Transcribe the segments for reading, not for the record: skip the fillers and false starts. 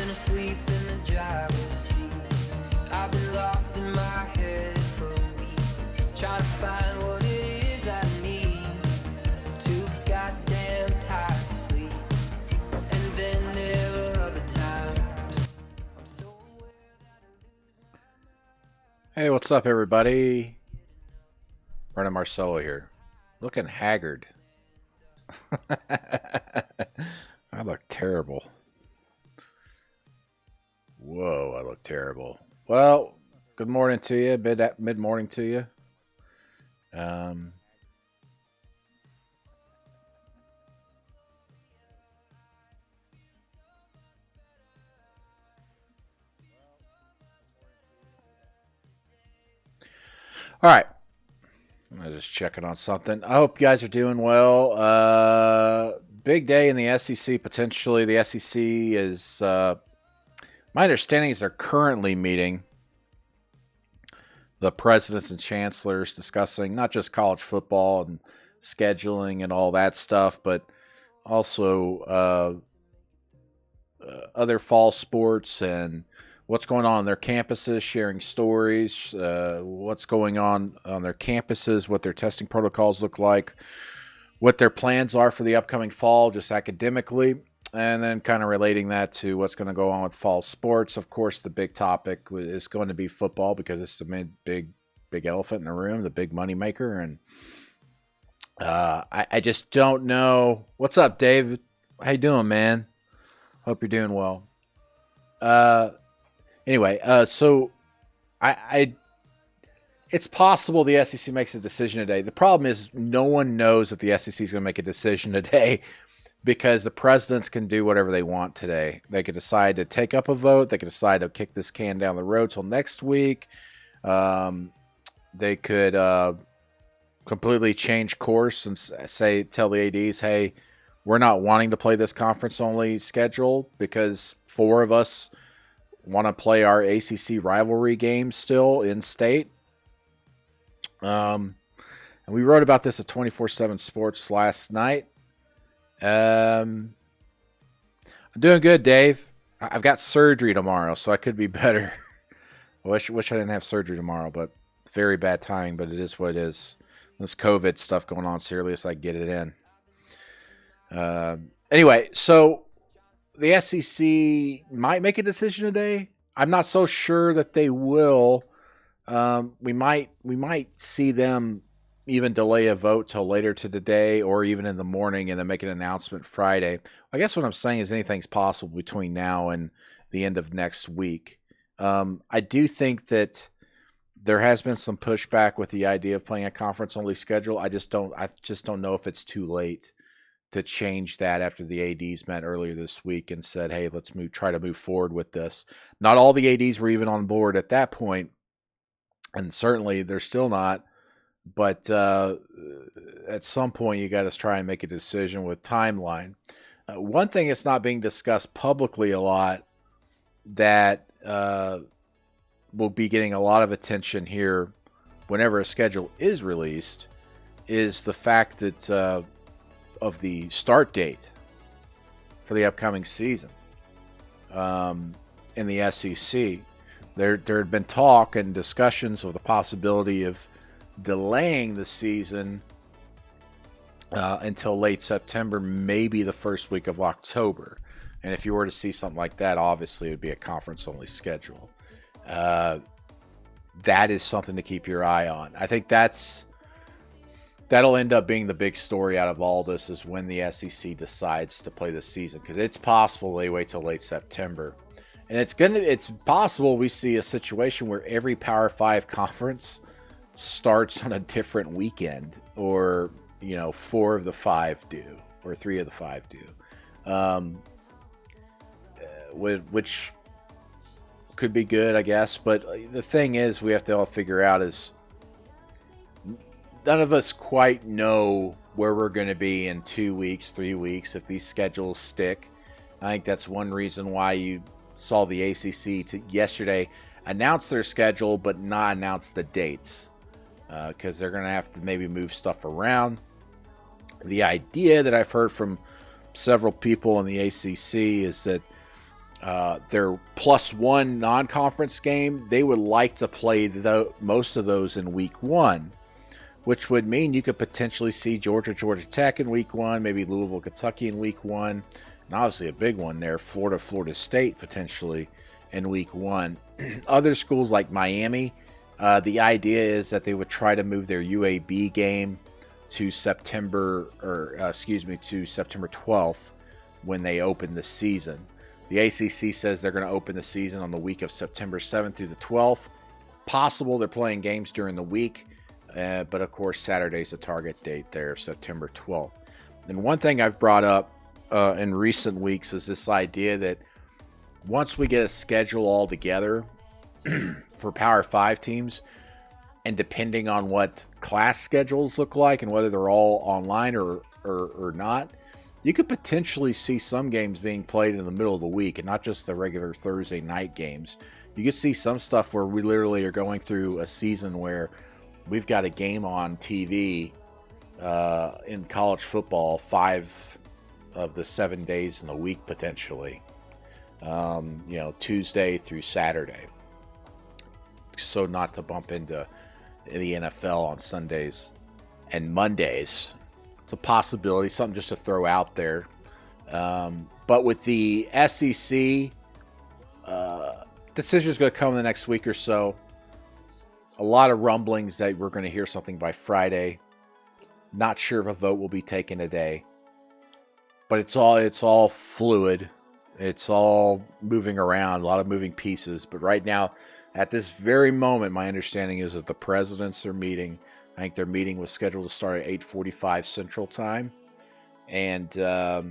asleep in the driver's seat. I've been lost in my head for weeks, trying to find what it is I need. Too goddamn tired to sleep. And then there were other times I'm so aware that I lose my mind. Hey, what's up, everybody? Brennan Marcello here. Looking haggard. I look terrible. Whoa, I look terrible. Well, good morning to you. Mid-morning to you. Um, all right. I'm just checking on something. I hope you guys are doing well. Big day in the SEC, potentially. The SEC is, my understanding is they're currently meeting the presidents and chancellors discussing not just college football and scheduling and all that stuff, but also other fall sports and what's going on their campuses, sharing stories, what's going on their campuses, what their testing protocols look like, what their plans are for the upcoming fall, just academically, and then kind of relating that to what's going to go on with fall sports. Of course, the big topic is going to be football because it's the big elephant in the room, the big money maker. And I just don't know. What's up, David? How you doing, man? Hope you're doing well. Anyway, so it's possible the SEC makes a decision today. The problem is no one knows if the SEC is going to make a decision today because the presidents can do whatever they want today. They could decide to take up a vote. They could decide to kick this can down the road till next week. They could completely change course and tell the ADs, hey, we're not wanting to play this conference-only schedule because 4 of us want to play our ACC rivalry games still in state. And we wrote about this at 24/7 Sports last night. I'm doing good, Dave. I've got surgery tomorrow, so I could be better. I wish I didn't have surgery tomorrow, but very bad timing, but it is what it is. This COVID stuff going on, serious, I get it in. Anyway, so the SEC might make a decision today. I'm not so sure that they will. We might see them even delay a vote till later today or even in the morning and then make an announcement Friday. I guess what I'm saying is anything's possible between now and the end of next week. I do think that there has been some pushback with the idea of playing a conference-only schedule. I just don't know if it's too late to change that after the ADs met earlier this week and said, hey, let's try to move forward with this. Not all the ADs were even on board at that point, and certainly they're still not. But at some point, you got to try and make a decision with timeline. One thing that's not being discussed publicly a lot that will be getting a lot of attention here whenever a schedule is released is the fact that of the start date for the upcoming season in the SEC. There had been talk and discussions of the possibility of delaying the season until late September, maybe the first week of October. And if you were to see something like that, obviously it would be a conference-only schedule. That is something to keep your eye on. I think that'll end up being the big story out of all this is when the SEC decides to play the season, because it's possible they wait till late September. And it's possible we see a situation where every Power 5 conference starts on a different weekend, or 4 of the 5 do, or 3 of the 5 do, which could be good, I guess. But the thing is, we have to all figure out is none of us quite know where we're going to be in 2 weeks, 3 weeks if these schedules stick. I think that's one reason why you saw the ACC yesterday announce their schedule but not announce the dates, because they're going to have to maybe move stuff around. The idea that I've heard from several people in the ACC is that their +1 non-conference game, they would like to play most of those in week 1, which would mean you could potentially see Georgia Tech in week 1, maybe Louisville, Kentucky in week 1, and obviously a big one there, Florida State potentially in week 1. Other schools like Miami, the idea is that they would try to move their UAB game to September 12th when they open the season. The ACC says they're going to open the season on the week of September 7th through the 12th. Possible they're playing games during the week, but of course Saturday's the target date there, September 12th. And one thing I've brought up in recent weeks is this idea that once we get a schedule all together for Power 5 teams, and depending on what class schedules look like and whether they're all online or not, you could potentially see some games being played in the middle of the week and not just the regular Thursday night games. You could see some stuff where we literally are going through a season where we've got a game on TV in college football 5 of the 7 days in a week potentially. Tuesday through Saturday. So not to bump into the NFL on Sundays and Mondays. It's a possibility, something just to throw out there. But with the SEC, decision's going to come in the next week or so. A lot of rumblings that we're going to hear something by Friday. Not sure if a vote will be taken today. But it's all fluid. It's all moving around, a lot of moving pieces. But right now, at this very moment, my understanding is that the presidents are meeting. I think their meeting was scheduled to start at 8:45 Central Time. And I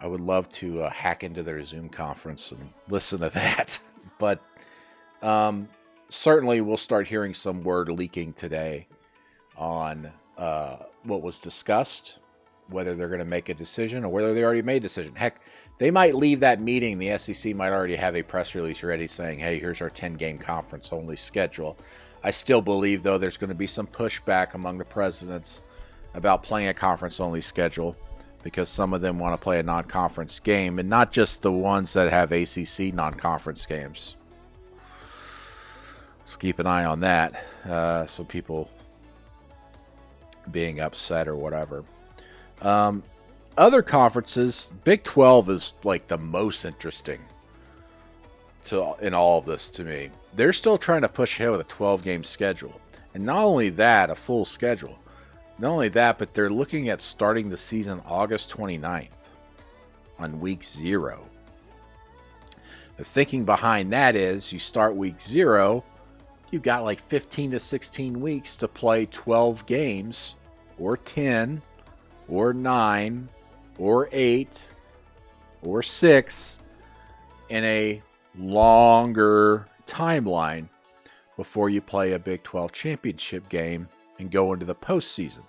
would love to hack into their Zoom conference and listen to that. But certainly we'll start hearing some word leaking today on what was discussed, whether they're going to make a decision or whether they already made a decision. Heck, they might leave that meeting. The SEC might already have a press release ready saying, hey, here's our 10-game conference-only schedule. I still believe, though, there's going to be some pushback among the presidents about playing a conference-only schedule because some of them want to play a non-conference game, and not just the ones that have ACC non-conference games. So keep an eye on that, so people being upset or whatever. Other conferences, Big 12 is like the most interesting in all of this to me. They're still trying to push ahead with a 12-game schedule. And not only that, a full schedule. Not only that, but they're looking at starting the season August 29th on week 0. The thinking behind that is you start week 0, you've got like 15 to 16 weeks to play 12 games or 10 or 9 or 8 or 6 in a longer timeline before you play a Big 12 championship game and go into the postseason.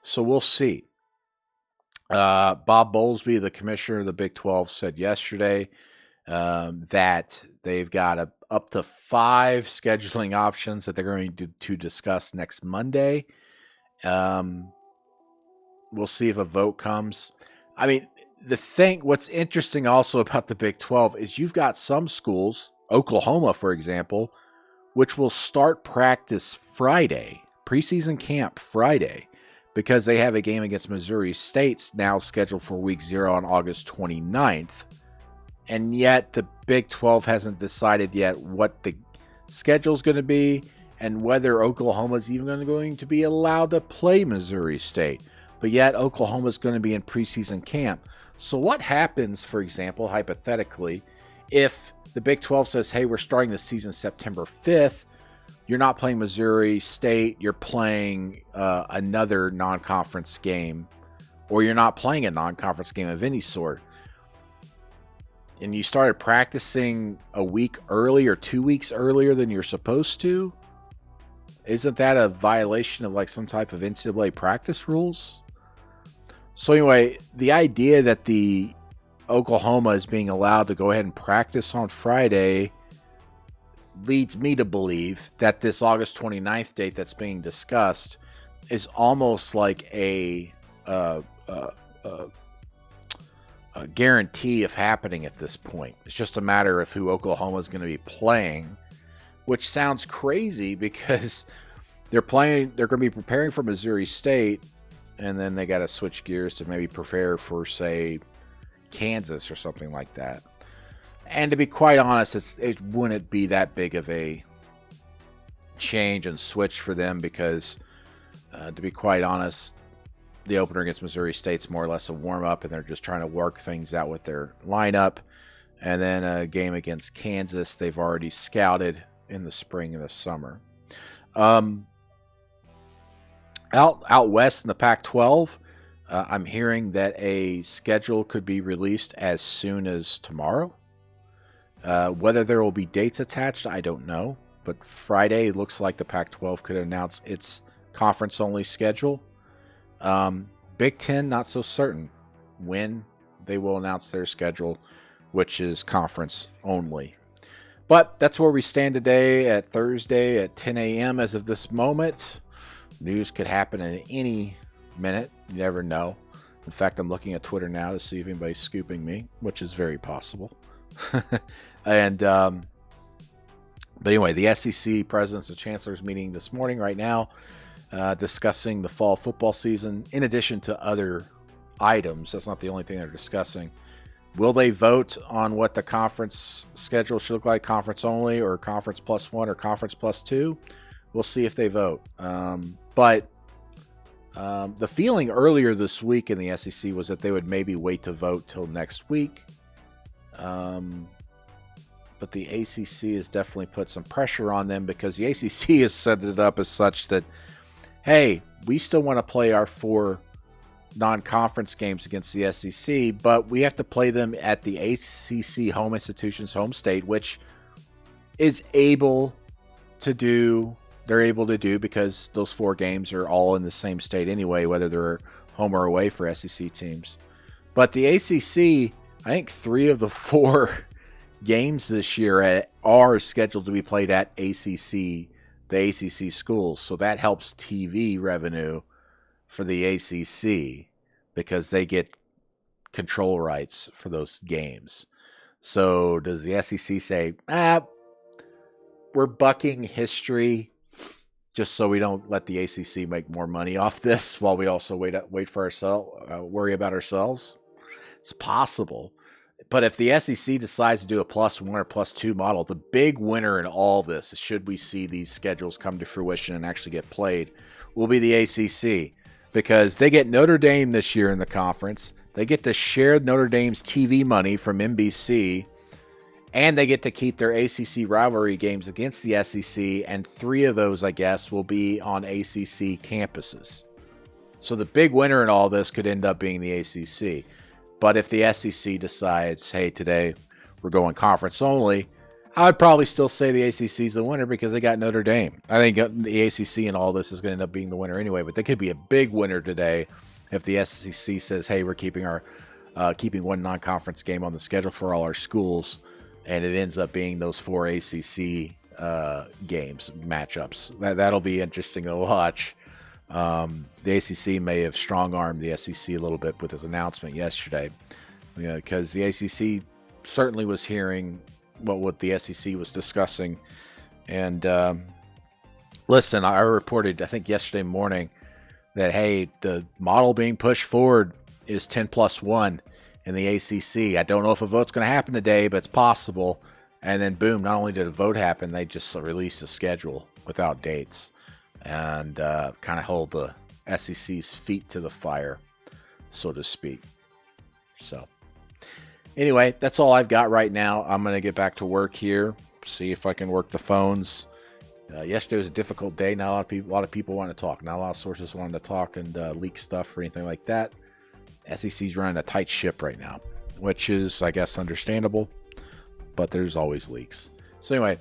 So we'll see. Bob Bowlesby, the commissioner of the Big 12, said yesterday that they've got up to 5 scheduling options that they're going to discuss next Monday. We'll see if a vote comes. I mean, what's interesting also about the Big 12 is you've got some schools, Oklahoma, for example, which will start practice Friday, preseason camp Friday, because they have a game against Missouri State now scheduled for week 0 on August 29th. And yet the Big 12 hasn't decided yet what the schedule's going to be and whether Oklahoma's even going to be allowed to play Missouri State. But yet Oklahoma's going to be in preseason camp. So what happens, for example, hypothetically, if the Big 12 says, hey, we're starting the season September 5th, you're not playing Missouri State, you're playing another non-conference game, or you're not playing a non-conference game of any sort, and you started practicing a week early or 2 weeks earlier than you're supposed to, isn't that a violation of like some type of NCAA practice rules? So anyway, the idea that the Oklahoma is being allowed to go ahead and practice on Friday leads me to believe that this August 29th date that's being discussed is almost like a guarantee of happening at this point. It's just a matter of who Oklahoma is going to be playing, which sounds crazy because they're going to be preparing for Missouri State, and then they got to switch gears to maybe prepare for, say, Kansas or something like that. And to be quite honest, it wouldn't be that big of a change and switch for them because, to be quite honest, the opener against Missouri State's more or less a warm-up, and they're just trying to work things out with their lineup. And then a game against Kansas, they've already scouted in the spring and the summer. Out west in the Pac-12, I'm hearing that a schedule could be released as soon as tomorrow. Whether there will be dates attached, I don't know. But Friday, it looks like the Pac-12 could announce its conference-only schedule. Big Ten, not so certain when they will announce their schedule, which is conference only. But that's where we stand today at Thursday at 10 a.m. as of this moment. News could happen in any minute. You never know. In fact, I'm looking at Twitter now to see if anybody's scooping me, which is very possible. But anyway, the SEC presidents and chancellors meeting this morning right now, discussing the fall football season in addition to other items. That's not the only thing they're discussing. Will they vote on what the conference schedule should look like, conference only or conference plus one or conference plus two? We'll see if they vote. But the feeling earlier this week in the SEC was that they would maybe wait to vote till next week. But the ACC has definitely put some pressure on them because the ACC has set it up as such that, hey, we still want to play our 4 non-conference games against the SEC, but we have to play them at the ACC home institution's home state, which is able to do, they're able to do because those 4 games are all in the same state anyway, whether they're home or away for SEC teams. But the ACC, I think 3 of the 4 games this year are scheduled to be played at the ACC schools. So that helps TV revenue for the ACC because they get control rights for those games. So does the SEC say, we're bucking history just so we don't let the ACC make more money off this while we also wait for ourselves, worry about ourselves? It's possible. But if the SEC decides to do a +1 or +2 model, the big winner in all this, should we see these schedules come to fruition and actually get played, will be the ACC. Because they get Notre Dame this year in the conference. They get to share Notre Dame's TV money from NBC. And they get to keep their ACC rivalry games against the SEC. And 3 of those, I guess, will be on ACC campuses. So the big winner in all this could end up being the ACC. But if the SEC decides, hey, today we're going conference only, I would probably still say the ACC is the winner because they got Notre Dame. I think the ACC in all this is going to end up being the winner anyway, but they could be a big winner today if the SEC says, hey, we're keeping keeping 1 non-conference game on the schedule for all our schools, and it ends up being those 4 ACC games, matchups. That'll be interesting to watch. The ACC may have strong-armed the SEC a little bit with his announcement yesterday, because the ACC certainly was hearing what the SEC was discussing. And listen, I reported, I think yesterday morning, that, hey, the model being pushed forward is 10+1 in the ACC. I don't know if a vote's going to happen today, but it's possible. And then, boom, not only did a vote happen, they just released a schedule without dates. And kind of hold the SEC's feet to the fire, so to speak. So, anyway, that's all I've got right now. I'm going to get back to work here, see if I can work the phones. Yesterday was a difficult day. Not a lot of people want to talk. Not a lot of sources wanted to talk and leak stuff or anything like that. SEC's running a tight ship right now, which is, I guess, understandable. But there's always leaks. So anyway,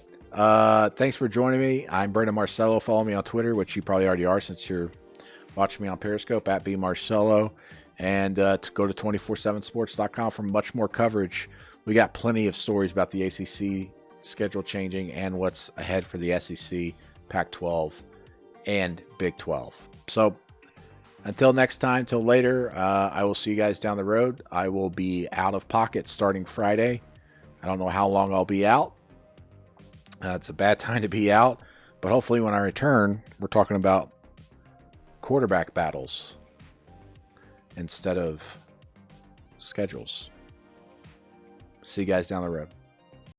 thanks for joining me. I'm Brandon Marcello. Follow me on Twitter, which you probably already are since you're watching me on Periscope, at @bmarcello. And to go to 247sports.com for much more coverage. We got plenty of stories about the ACC schedule changing and what's ahead for the SEC, Pac-12, and Big 12. So Until next time, till later, I will see you guys down the road. I will be out of pocket starting Friday. I don't know how long I'll be out. It's a bad time to be out, but hopefully when I return, we're talking about quarterback battles instead of schedules. See you guys down the road.